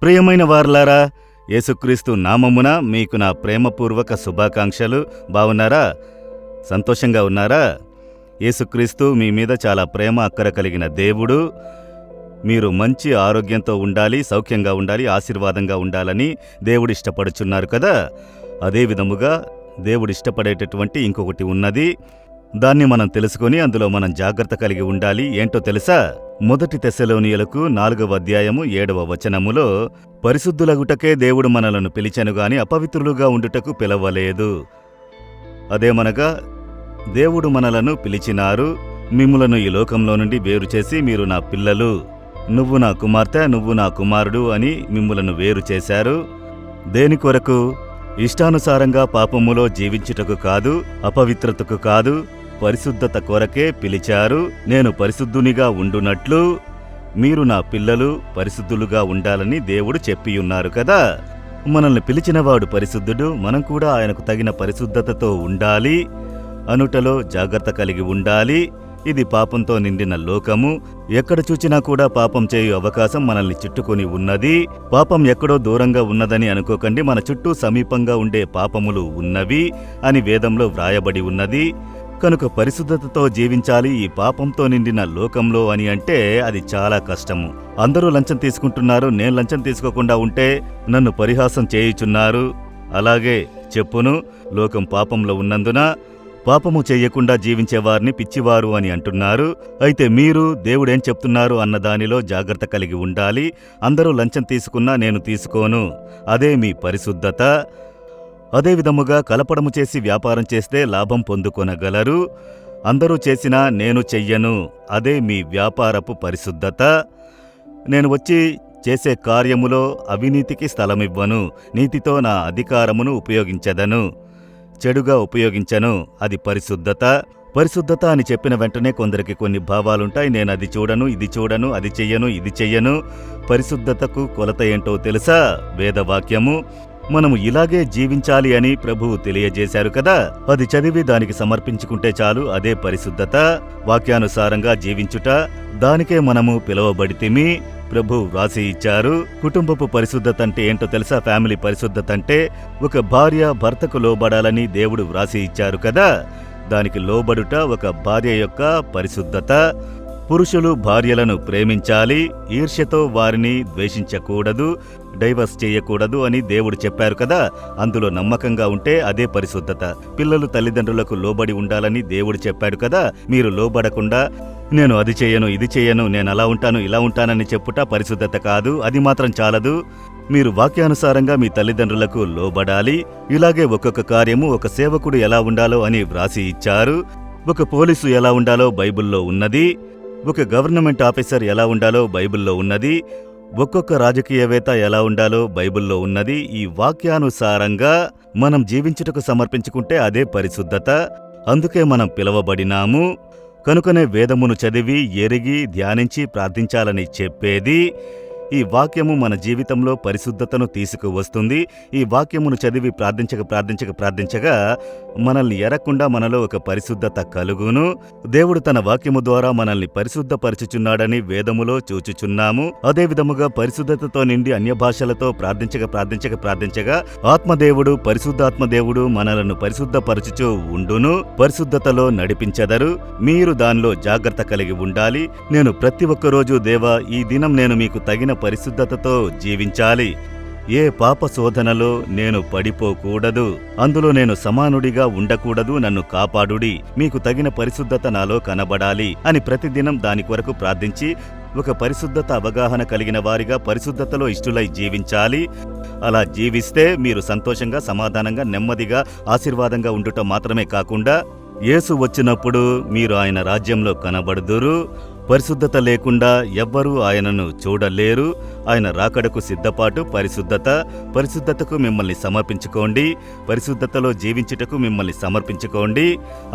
ప్రియమైన వారలారా, యేసుక్రీస్తు నామమున మీకు నా ప్రేమపూర్వక శుభాకాంక్షలు. బావున్నారా? సంతోషంగా ఉన్నారా? యేసుక్రీస్తు మీ మీద చాలా ప్రేమ అక్కర కలిగిన దేవుడు. మీరు మంచి ఆరోగ్యంతో ఉండాలి, సౌఖ్యంగా ఉండాలి, ఆశీర్వాదంగా ఉండాలని దేవుడు ఇష్టపడుచున్నారు కదా. అదే విధముగా దేవుడు ఇష్టపడేటటువంటి ఇంకొకటి ఉన్నది. దాన్ని మనం తెలుసుకొని అందులో మనం జాగ్రత్త కలిగి ఉండాలి. ఏంటో తెలుసా? 1 తెస్సలోనియులకు 4వ అధ్యాయము 7వ వచనములో, పరిశుద్ధులగుటకే దేవుడు మనలను పిలిచెను గాని అపవిత్రులుగా ఉండుటకు పిలవలేదు. అదేమనగా, దేవుడు మనలను పిలిచినారు, మిమ్ములను ఈ లోకంలో నుండి వేరు చేసి మీరు నా పిల్లలు, నువ్వు నా కుమార్తె, నువ్వు నా కుమారుడు అని మిమ్ములను వేరు చేశారు. దేని కొరకు? ఇష్టానుసారంగా పాపములో జీవించుటకు కాదు, అపవిత్రతకు కాదు, పరిశుద్ధత కొరకే పిలిచారు. నేను పరిశుద్ధునిగా ఉండునట్లు మీరు నా పిల్లలు పరిశుద్ధులుగా ఉండాలని దేవుడు చెప్పియున్నారు కదా. మనల్ని పిలిచినవాడు పరిశుద్ధుడు, మనం కూడా ఆయనకు తగిన పరిశుద్ధతతో ఉండాలి. అనుటలో జాగ్రత్త కలిగి ఉండాలి. ఇది పాపంతో నిండిన లోకము. ఎక్కడ చూచినా కూడా పాపం చేయు అవకాశం మనల్ని చుట్టుకొని ఉన్నది. పాపం ఎక్కడో దూరంగా ఉన్నదని అనుకోకండి. మన చుట్టూ సమీపంగా ఉండే పాపములు ఉన్నవి అని వేదంలో వ్రాయబడి ఉన్నది. కనుక పరిశుద్ధతతో జీవించాలి ఈ పాపంతో నిండిన లోకంలో అని అంటే అది చాలా కష్టము. అందరూ లంచం తీసుకుంటున్నారు, నేను లంచం తీసుకోకుండా ఉంటే నన్ను పరిహాసం చేయుచున్నారు. అలాగే చెప్పును, లోకం పాపంలో ఉన్నందున పాపము చెయ్యకుండా జీవించేవారిని పిచ్చివారు అని అంటున్నారు. అయితే మీరు దేవుడేం చెప్తున్నారు అన్న దానిలో జాగ్రత్త కలిగి ఉండాలి. అందరూ లంచం తీసుకున్నా నేను తీసుకోను, అదే మీ పరిశుద్ధత. అదే విధముగా కలపడము చేసి వ్యాపారం చేస్తే లాభం పొందుకొనగలరు. అందరూ చేసినా నేను చెయ్యను, అదే మీ వ్యాపారపు పరిశుద్ధత. నేను వచ్చి చేసే కార్యములో అవినీతికి స్థలమివ్వను, నీతితో నా అధికారమును ఉపయోగించెదను, చెడుగా ఉపయోగించను, అది పరిశుద్ధత. పరిశుద్ధత అని చెప్పిన వెంటనే కొందరికి కొన్ని భావాలుంటాయి. నేను అది చూడను, ఇది చూడను, అది చెయ్యను, ఇది చెయ్యను. పరిశుద్ధతకు కొలత ఏంటో తెలుసా? వేదవాక్యము. మనము ఇలాగే జీవించాలి అని ప్రభువు తెలియజేశారు కదా. అది చదివి దానికి సమర్పించుకుంటే చాలు, అదే పరిశుద్ధత. వాక్యానుసారంగా జీవించుట, దానికే మనము పిలువబడితిమి. ప్రభు వ్రాసి ఇచ్చారు. కుటుంబపు పరిశుద్ధత అంటే ఏంటో తెలుసా? ఫ్యామిలీ పరిశుద్ధత అంటే ఒక భార్య భర్తకు లోబడాలని దేవుడు వ్రాసి ఇచ్చారు కదా. దానికి లోబడుట ఒక భార్య యొక్క పరిశుద్ధత. పురుషులు భార్యలను ప్రేమించాలి, ఈర్ష్యతో వారిని ద్వేషించకూడదు, డైవర్స్ చేయకూడదు అని దేవుడు చెప్పారు కదా. అందులో నమ్మకంగా ఉంటే అదే పరిశుద్ధత. పిల్లలు తల్లిదండ్రులకు లోబడి ఉండాలని దేవుడు చెప్పాడు కదా. మీరు లోబడకుండా నేను అది చేయను, ఇది చేయను, నేను అలా ఉంటాను, ఇలా ఉంటానని చెప్పుట పరిశుద్ధత కాదు. అది మాత్రం చాలదు. మీరు వాక్యానుసారంగా మీ తల్లిదండ్రులకు లోబడాలి. ఇలాగే ఒక్కొక్క కార్యము ఒక సేవకుడు ఎలా ఉండాలో అని వ్రాసి ఇచ్చారు. ఒక పోలీసు ఎలా ఉండాలో బైబిల్లో ఉన్నది. ఒక గవర్నమెంట్ ఆఫీసర్ ఎలా ఉండాలో బైబిల్లో ఉన్నది. ఒక్కొక్క రాజకీయవేత్త ఎలా ఉండాలో బైబిల్లో ఉన్నది. ఈ వాక్యానుసారంగా మనం జీవించుటకు సమర్పించుకుంటే అదే పరిశుద్ధత. అందుకే మనం పిలవబడినాము. కనుకనే వేదమును చదివి ఎరిగి ధ్యానించి ప్రార్థించాలని చెప్పేది. ఈ వాక్యము మన జీవితంలో పరిశుద్ధతను తీసుకువస్తుంది. ఈ వాక్యమును చదివి ప్రార్థించగా మనల్ని ఎరగకుండా మనలో ఒక పరిశుద్ధత కలుగును. దేవుడు తన వాక్యము ద్వారా మనల్ని పరిశుద్ధపరచుచున్నాడని వేదములో చూచుచున్నాము. అదే విధముగా పరిశుద్ధతతో నిండి అన్య భాషలతో ప్రార్థించగా ఆత్మదేవుడు, పరిశుద్ధాత్మదేవుడు మనలను పరిశుద్ధపరచుచూ ఉండును, పరిశుద్ధతలో నడిపించెదరు. మీరు దానిలో జాగ్రత్త కలిగి ఉండాలి. నేను ప్రతి ఒక్క రోజు, దేవా, ఈ దినం నేను మీకు తగిన పరిశుద్ధతతో జీవించాలి. ఏ పాప శోధనలో నేను పడిపోకూడదు, అందులో నేను సమానుడిగా ఉండకూడదు, నన్ను కాపాడుడి, మీకు తగిన పరిశుద్ధత నాలో కనబడాలి అని ప్రతిదినం దాని కొరకు ప్రార్థించి ఒక పరిశుద్ధత అవగాహన కలిగిన వారిగా పరిశుద్ధతలో ఇష్టులై జీవించాలి. అలా జీవిస్తే మీరు సంతోషంగా, సమాధానంగా, నెమ్మదిగా, ఆశీర్వాదంగా ఉండుట మాత్రమే కాకుండా యేసు వచ్చినప్పుడు మీరు ఆయన రాజ్యంలో కనబడుదురు. పరిశుద్ధత లేకుండా ఎవ్వరూ ఆయనను చూడలేరు. ఆయన రాకడకు సిద్ధపాటు పరిశుద్ధత. పరిశుద్ధతకు మిమ్మల్ని సమర్పించుకోండి. పరిశుద్ధతలో జీవించుటకు మిమ్మల్ని సమర్పించుకోండి.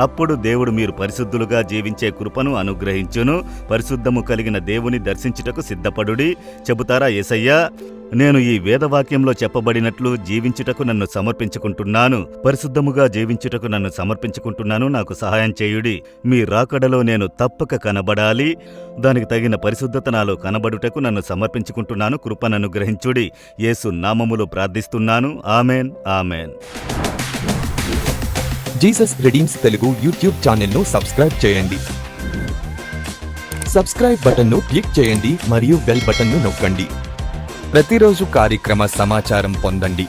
అప్పుడు దేవుడు మీరు పరిశుద్ధులుగా జీవించే కృపను అనుగ్రహించును. పరిశుద్ధము కలిగిన దేవుని దర్శించుటకు సిద్ధపడుడి. చెబుతారా యేసయ్యా, నేను ఈ వేదవాక్యంలో చెప్పబడినట్లు జీవించుటకు నన్ను సమర్పించుకుంటున్నాను, పరిశుద్ధముగా జీవించుటకు నన్ను సమర్పించుకుంటున్నాను, నాకు సహాయం చేయుడి. మీ రాకడలో నేను తప్పక కనబడాలి. దానికి తగిన పరిశుద్ధత నాలో కనబడుటకు నన్ను సమర్పించుకుంటున్నాను వేడుకుంటున్నాను. కృపను అనుగ్రహించుడి. యేసు నామములో ప్రార్థిస్తున్నాను. Amen, amen. Jesus redeems Telugu YouTube ఛానల్ను సబ్స్క్రైబ్ చేయండి. సబ్స్క్రైబ్ బటన్ను క్లిక్ చేయండి మరియు బెల్ బటన్ను నొక్కండి. ప్రతిరోజు కార్యక్రమ సమాచారం పొందండి.